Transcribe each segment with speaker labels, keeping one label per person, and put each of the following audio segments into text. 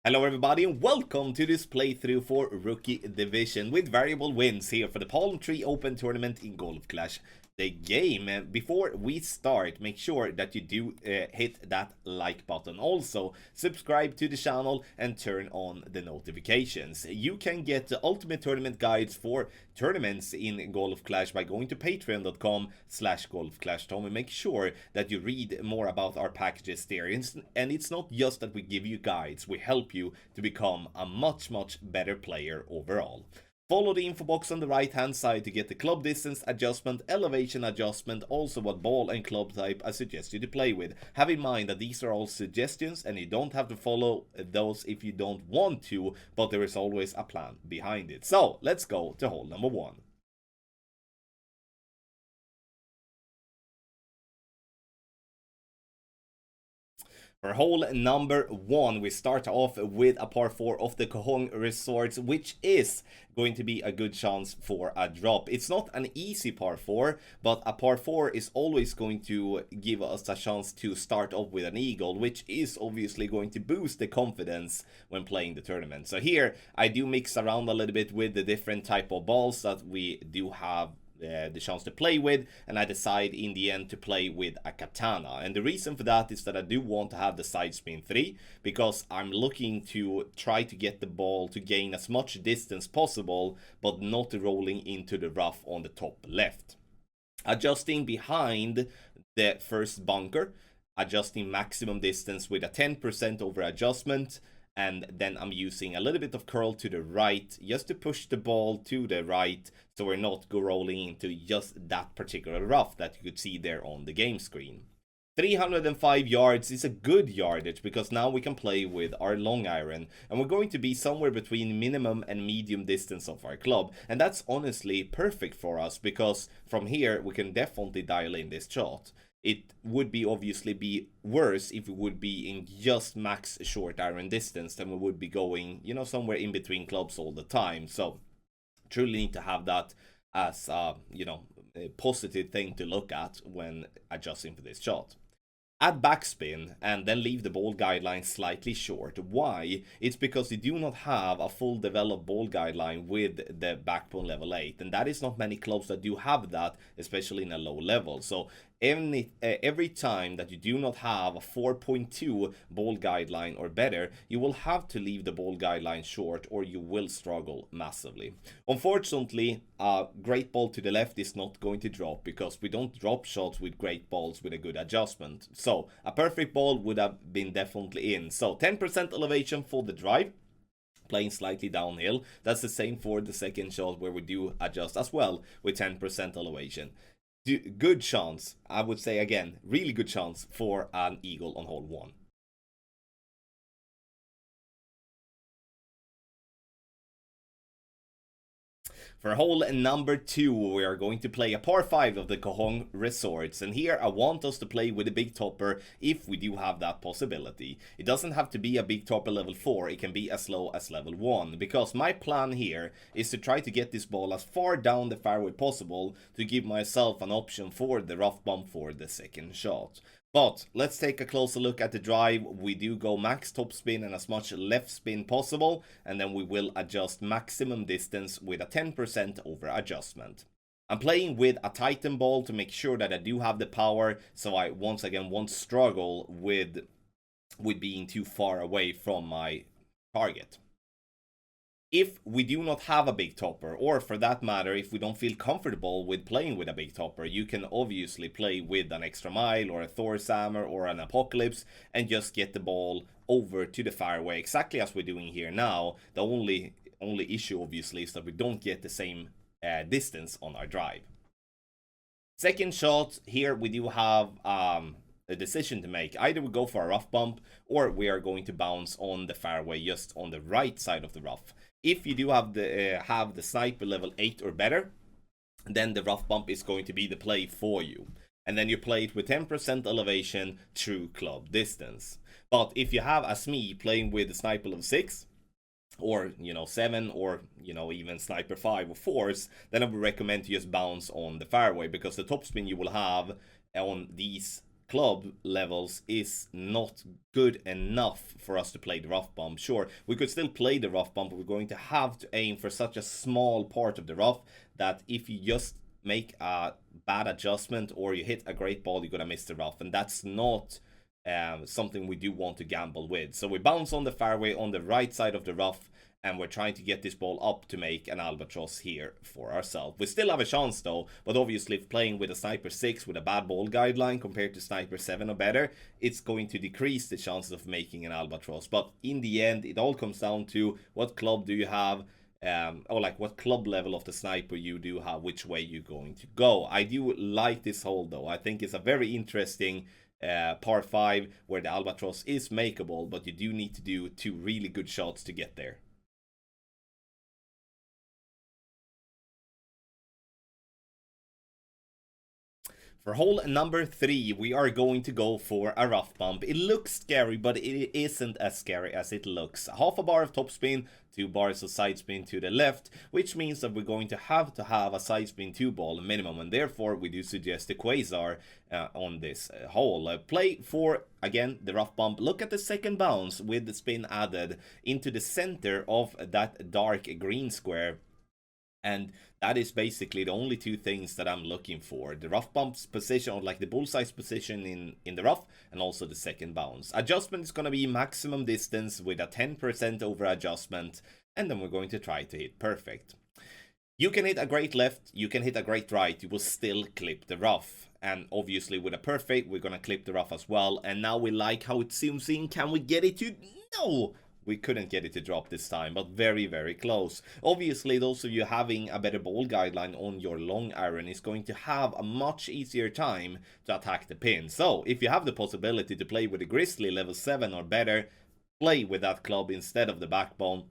Speaker 1: Hello everybody and welcome to this playthrough for Rookie Division with variable wins here for the Palm Tree Open Tournament in Golf Clash. The game. Before we start, make sure that you do hit that like button. Also, subscribe to the channel and turn on the notifications. You can get the ultimate tournament guides for tournaments in Golf Clash by going to patreon.com/golfclashtom and make sure that you read more about our packages there. And it's not just that we give you guides, we help you to become a much better player overall. Follow the info box on the right hand side to get the club distance adjustment, elevation adjustment, also what ball and club type I suggest you to play with. Have in mind that these are all suggestions and you don't have to follow those if you don't want to, but there is always a plan behind it. So let's go to hole number 1. For hole number 1, we start off with a par 4 of the Kohong Resorts, which is going to be a good chance for a drop. It's not an easy par 4, but a par 4 is always going to give us a chance to start off with an eagle, which is obviously going to boost the confidence when playing the tournament. So here, I do mix around a little bit with the different type of balls that we do have the chance to play with, and I decide in the end to play with a katana. And the reason for that is that I do want to have the side spin 3 because I'm looking to try to get the ball to gain as much distance possible but not rolling into the rough on the top left. Adjusting behind the first bunker, adjusting maximum distance with a 10% over adjustment, and then I'm using a little bit of curl to the right just to push the ball to the right so we're not rolling into just that particular rough that you could see there on the game screen. 305 yards is a good yardage because now we can play with our long iron and we're going to be somewhere between minimum and medium distance of our club, and that's honestly perfect for us because from here we can definitely dial in this shot. It would be obviously be worse if we would be in just max short iron distance than we would be going, you know, somewhere in between clubs all the time. So truly need to have that as a positive thing to look at when adjusting for this shot. Add backspin and then leave the ball guideline slightly short. Why? It's because you do not have a full developed ball guideline with the backbone level 8, and that is not many clubs that do have that, especially in a low level. So every time that you do not have a 4.2 ball guideline or better, you will have to leave the ball guideline short or you will struggle massively. Unfortunately, a great ball to the left is not going to drop because we don't drop shots with great balls with a good adjustment. So a perfect ball would have been definitely in. So 10% elevation for the drive, playing slightly downhill. That's the same for the second shot where we do adjust as well with 10% elevation. Good chance, I would say again, really good chance for an eagle on hole 1. For hole number 2, we are going to play a par 5 of the Kohong Resorts, and here I want us to play with a big topper if we do have that possibility. It doesn't have to be a big topper level 4, it can be as low as level 1, because my plan here is to try to get this ball as far down the fairway possible to give myself an option for the rough bump for the second shot. But let's take a closer look at the drive. We do go max top spin and as much left spin possible, and then we will adjust maximum distance with a 10% over adjustment. I'm playing with a Titan ball to make sure that I do have the power, so I once again won't struggle with being too far away from my target. If we do not have a big topper, or for that matter, if we don't feel comfortable with playing with a big topper, you can obviously play with an extra mile or a Thor's Hammer or an Apocalypse and just get the ball over to the fairway, exactly as we're doing here now. The only issue obviously is that we don't get the same distance on our drive. Second shot, here we do have a decision to make. Either we go for a rough bump or we are going to bounce on the fairway just on the right side of the rough. If you do have the sniper level 8 or better, then the rough bump is going to be the play for you. And then you play it with 10% elevation through club distance. But if you have, as me, playing with the sniper level 6, or 7, or even sniper 5 or 4s, then I would recommend to just bounce on the fairway, because the topspin you will have on these club levels is not good enough for us to play the rough bump. Sure, we could still play the rough bump, but we're going to have to aim for such a small part of the rough that if you just make a bad adjustment or you hit a great ball, you're gonna miss the rough, and that's not something we do want to gamble with. So we bounce on the fairway on the right side of the rough, and we're trying to get this ball up to make an albatross here for ourselves. We still have a chance though, but obviously if playing with a sniper 6 with a bad ball guideline compared to sniper 7 or better, it's going to decrease the chances of making an albatross. But in the end, it all comes down to what club do you have, or like what club level of the sniper you do have, which way you're going to go. I do like this hole though. I think it's a very interesting par 5 where the albatross is makeable, but you do need to do 2 really good shots to get there. For hole number 3, we are going to go for a rough bump. It looks scary, but it isn't as scary as it looks. Half a bar of topspin, 2 bars of side spin to the left, which means that we're going to have a side spin 2 ball minimum, and therefore we do suggest the quasar on this hole. Play for, again, the rough bump. Look at the second bounce with the spin added into the center of that dark green square. And that is basically the only 2 things that I'm looking for. The rough bump's position, or like the bullseye's position in the rough, and also the second bounce. Adjustment is going to be maximum distance with a 10% over adjustment, and then we're going to try to hit perfect. You can hit a great left, you can hit a great right, you will still clip the rough. And obviously with a perfect, we're going to clip the rough as well. And now we like how it zooms in. Can we get it to... No! We couldn't get it to drop this time, but very, very close. Obviously, those of you having a better ball guideline on your long iron is going to have a much easier time to attack the pin. So, if you have the possibility to play with a Grizzly level 7 or better, play with that club instead of the backbone,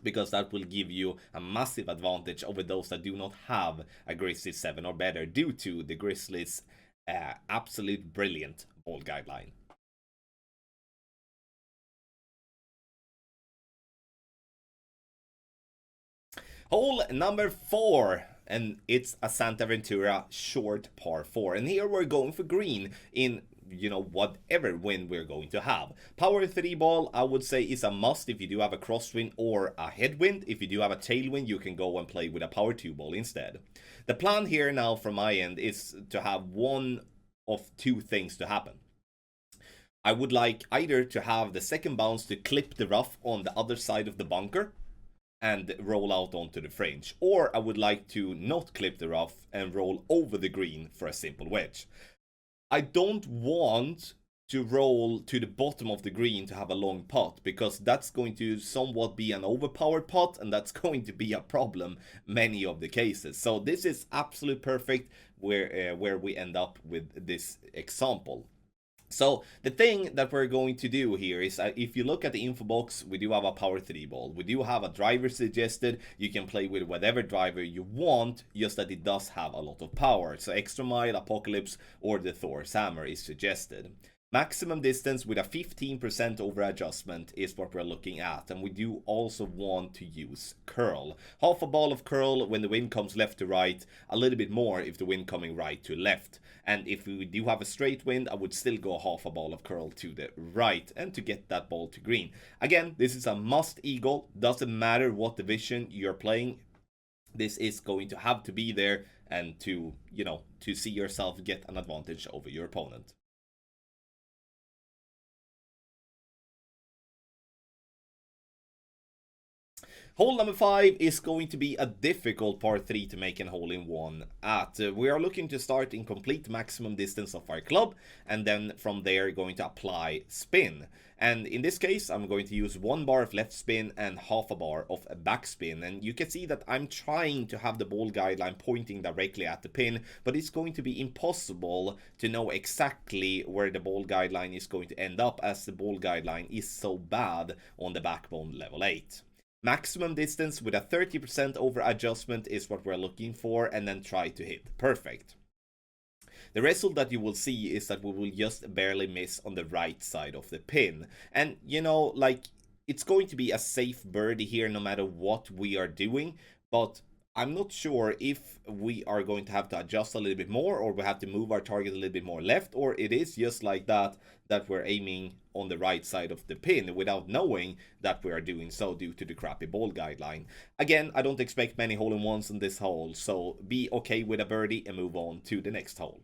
Speaker 1: because that will give you a massive advantage over those that do not have a Grizzly 7 or better due to the Grizzly's absolute brilliant ball guideline. Hole number 4, and it's a Santa Ventura short par 4. And here we're going for green in, you know, whatever wind we're going to have. Power 3 ball, I would say, is a must if you do have a crosswind or a headwind. If you do have a tailwind, you can go and play with a power 2 ball instead. The plan here now from my end is to have one of 2 things to happen. I would like either to have the second bounce to clip the rough on the other side of the bunker and roll out onto the fringe, or I would like to not clip the rough and roll over the green for a simple wedge. I don't want to roll to the bottom of the green to have a long putt, because that's going to somewhat be an overpowered putt, and that's going to be a problem many of the cases. So this is absolute perfect where we end up with this example. So the thing that we're going to do here is, if you look at the info box, we do have a power 3 ball. We do have a driver suggested. You can play with whatever driver you want, just that it does have a lot of power. So Extra Mile, Apocalypse, or the Thor's Hammer is suggested. Maximum distance with a 15% over adjustment is what we're looking at, and we do also want to use curl. Half a ball of curl when the wind comes left to right, a little bit more if the wind coming right to left. And if we do have a straight wind, I would still go half a ball of curl to the right, and to get that ball to green. Again, this is a must eagle. Doesn't matter what division you're playing, this is going to have to be there, and to, you know, to see yourself get an advantage over your opponent. Hole number 5 is going to be a difficult par 3 to make an hole-in-one at. We are looking to start in complete maximum distance of our club, and then from there going to apply spin. And in this case, I'm going to use 1 bar of left spin and half a bar of backspin. And you can see that I'm trying to have the ball guideline pointing directly at the pin, but it's going to be impossible to know exactly where the ball guideline is going to end up, as the ball guideline is so bad on the backbone level 8. Maximum distance with a 30% over adjustment is what we're looking for, and then try to hit perfect. The result that you will see is that we will just barely miss on the right side of the pin. And, you know, like, it's going to be a safe birdie here no matter what we are doing, but I'm not sure if we are going to have to adjust a little bit more, or we have to move our target a little bit more left, or it is just like that, that we're aiming on the right side of the pin without knowing that we are doing so due to the crappy ball guideline. Again, I don't expect many hole-in-ones in this hole, so be okay with a birdie and move on to the next hole.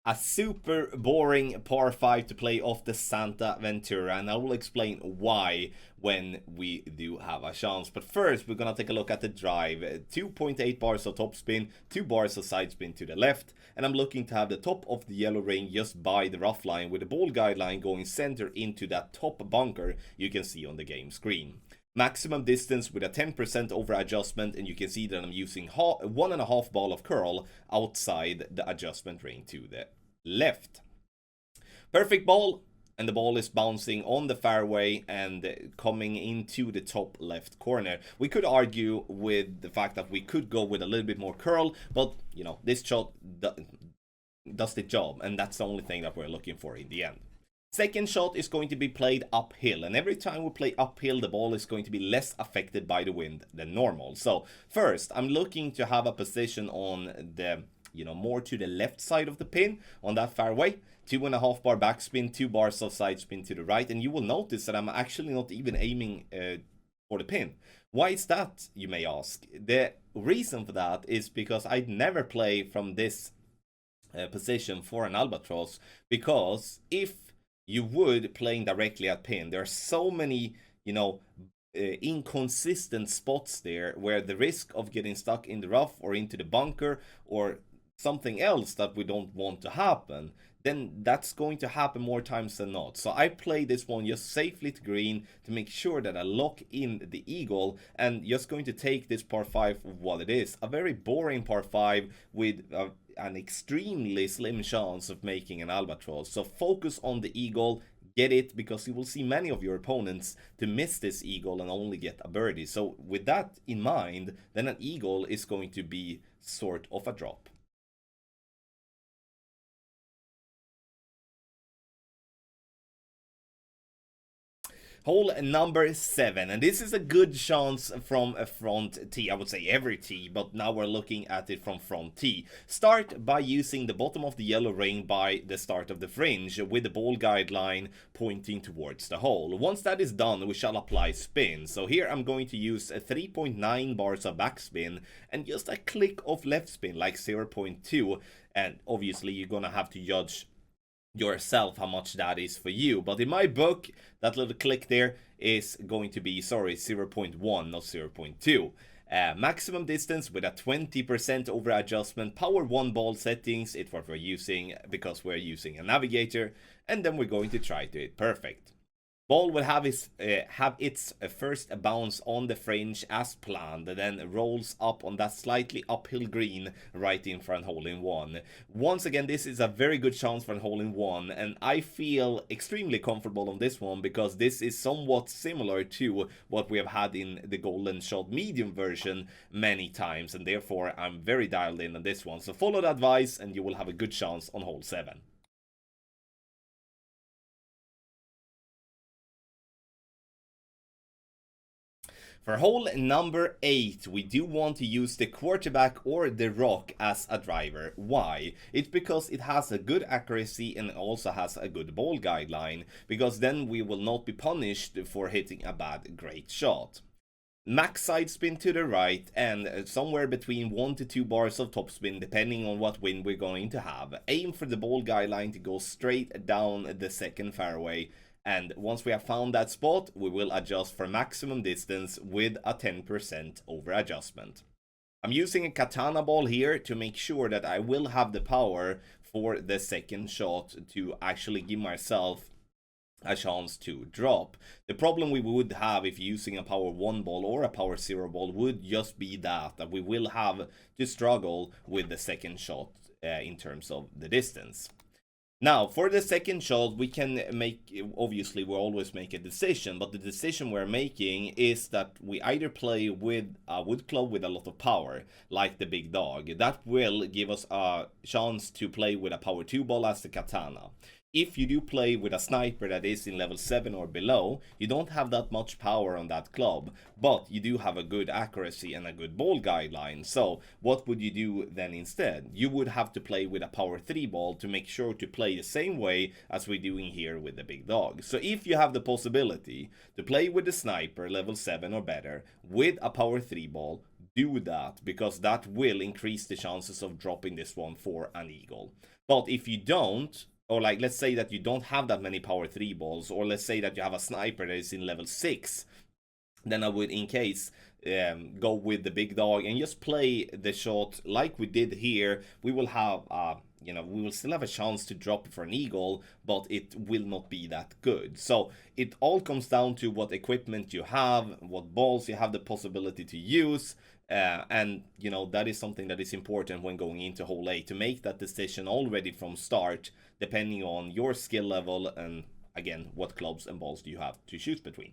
Speaker 1: A super boring par 5 to play off the Santa Ventura, and I will explain why when we do have a chance. But first, we're gonna take a look at the drive. 2.8 bars of topspin, 2 bars of side spin to the left, and I'm looking to have the top of the yellow ring just by the rough line, with the ball guideline going center into that top bunker you can see on the game screen. Maximum distance with a 10% over adjustment, and you can see that I'm using 1.5 ball of curl outside the adjustment ring to the left. Perfect ball, and the ball is bouncing on the fairway and coming into the top left corner. We could argue with the fact that we could go with a little bit more curl, but you know, this shot does the job, and that's the only thing that we're looking for in the end. Second shot is going to be played uphill, and every time we play uphill, the ball is going to be less affected by the wind than normal. So first, I'm looking to have a position on the, more to the left side of the pin on that fairway. 2.5 bar backspin, 2 bars of side spin to the right, and you will notice that I'm actually not even aiming for the pin. Why is that, you may ask? The reason for that is because I'd never play from this position for an albatross, because if you would playing directly at pin, there are so many, inconsistent spots there where the risk of getting stuck in the rough or into the bunker or something else that we don't want to happen, then that's going to happen more times than not. So I play this one just safely to green to make sure that I lock in the eagle, and just going to take this par 5 of what it is. A very boring par 5 with an extremely slim chance of making an albatross. So focus on the eagle, get it, because you will see many of your opponents to miss this eagle and only get a birdie. So with that in mind, then an eagle is going to be sort of a drop. Hole number 7, and this is a good chance from a front tee. I would say every tee, but now we're looking at it from front tee. Start by using the bottom of the yellow ring by the start of the fringe, with the ball guideline pointing towards the hole. Once that is done, we shall apply spin. So here I'm going to use a 3.9 bars of backspin and just a click of left spin, like 0.2, and obviously you're gonna have to judge yourself how much that is for you, but in my book that little click there is going to be 0.1, not 0.2. Maximum distance with a 20% over adjustment, power 1 ball settings, it's what we're using because we're using a navigator, and then we're going to try to hit perfect. Ball will have its first bounce on the fringe as planned, then rolls up on that slightly uphill green right in for an hole-in-one. Once again, this is a very good chance for an hole-in-one, and I feel extremely comfortable on this one because this is somewhat similar to what we have had in the Golden Shot medium version many times, and therefore I'm very dialed in on this one. So follow the advice and you will have a good chance on hole 7. For hole number 8, we do want to use the quarterback or the rock as a driver. Why? It's because it has a good accuracy and also has a good ball guideline, because then we will not be punished for hitting a bad great shot. Max side spin to the right, and somewhere between 1 to 2 bars of topspin depending on what wind we're going to have. Aim for the ball guideline to go straight down the second fairway, and once we have found that spot, we will adjust for maximum distance with a 10% over adjustment. I'm using a katana ball here to make sure that I will have the power for the second shot to actually give myself a chance to drop. The problem we would have if using a power 1 ball or a power 0 ball would just be that we will have to struggle with the second shot in terms of the distance. Now, for the second shot, we can make, obviously we always make a decision, but the decision we're making is that we either play with a wood club with a lot of power, like the big dog. That will give us a chance to play with a power 2 ball as the katana. if you do play with a sniper that is in level 7 or below, you don't have that much power on that club, but you do have a good accuracy and a good ball guideline. So what would you do then instead? You would have to play with a power 3 ball to make sure to play the same way as we're doing here with the big dog. So if you have the possibility to play with the sniper level 7 or better with a power 3 ball, do that, because that will increase the chances of dropping this one for an eagle. But if you don't, or like let's say that you don't have that many power 3 balls, or let's say that you have a sniper that is in level 6, then I would, in case, go with the big dog and just play the shot like we did here. We will have we will still have a chance to drop for an eagle, but it will not be that good. So it all comes down to what equipment you have, what balls you have the possibility to use, and that is something that is important when going into hole A, to make that decision already from start, depending on your skill level and again what clubs and balls do you have to choose between.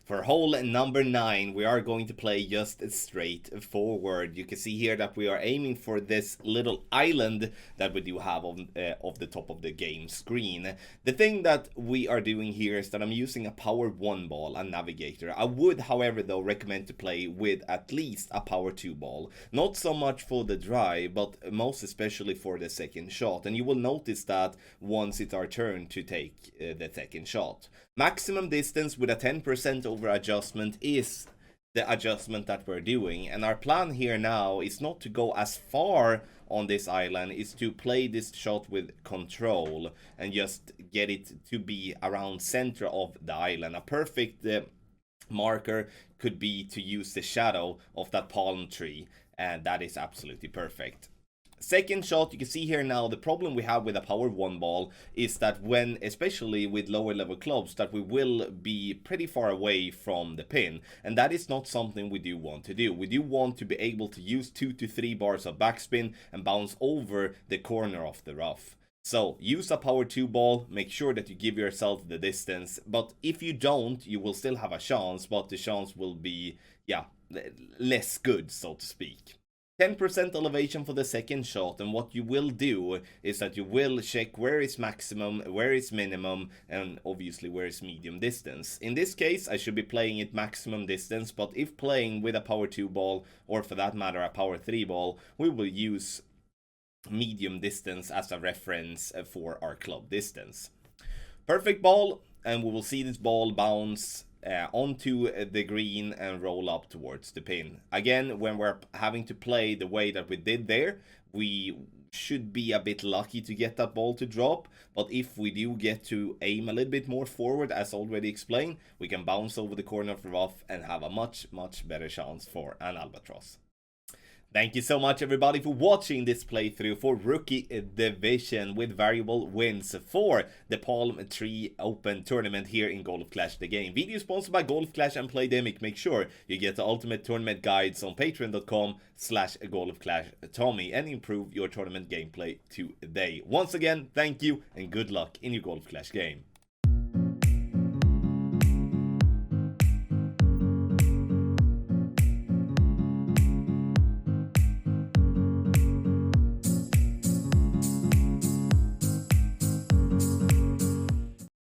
Speaker 1: For hole number 9, we are going to play just straight forward. You can see here that we are aiming for this little island that we do have on of the top of the game screen. The thing that we are doing here is that I'm using a power 1 ball, a navigator. I would, however, though, recommend to play with at least a power 2 ball. Not so much for the drive, but most especially for the second shot. And you will notice that once it's our turn to take the second shot. Maximum distance with a 10% over adjustment is the adjustment that we're doing, and our plan here now is not to go as far on this island, is to play this shot with control and just get it to be around center of the island. A perfect marker could be to use the shadow of that palm tree, and that is absolutely perfect. Second shot, you can see here now the problem we have with a power 1 ball is that when, especially with lower level clubs, that we will be pretty far away from the pin, and that is not something we do want to do. We do want to be able to use 2 to 3 bars of backspin and bounce over the corner of the rough. So use a power 2 ball, make sure that you give yourself the distance, but if you don't, you will still have a chance, but the chance will be, less good, so to speak. 10% elevation for the second shot, and what you will do is that you will check where is maximum, where is minimum, and obviously where is medium distance. In this case, I should be playing it maximum distance, but if playing with a power 2 ball, or for that matter a power 3 ball, we will use medium distance as a reference for our club distance. Perfect ball, and we will see this ball bounce onto the green and roll up towards the pin. Again, when we're having to play the way that we did there, we should be a bit lucky to get that ball to drop, but if we do get to aim a little bit more forward, as already explained, we can bounce over the corner of the rough and have a much better chance for an albatross. Thank you so much, everybody, for watching this playthrough for Rookie Division with variable wins for the Palm Tree Open Tournament here in Golf Clash the Game. Video sponsored by Golf Clash and Playdemic. Make sure you get the ultimate tournament guides on patreon.com/golfclashtommy and improve your tournament gameplay today. Once again, thank you and good luck in your Golf Clash game.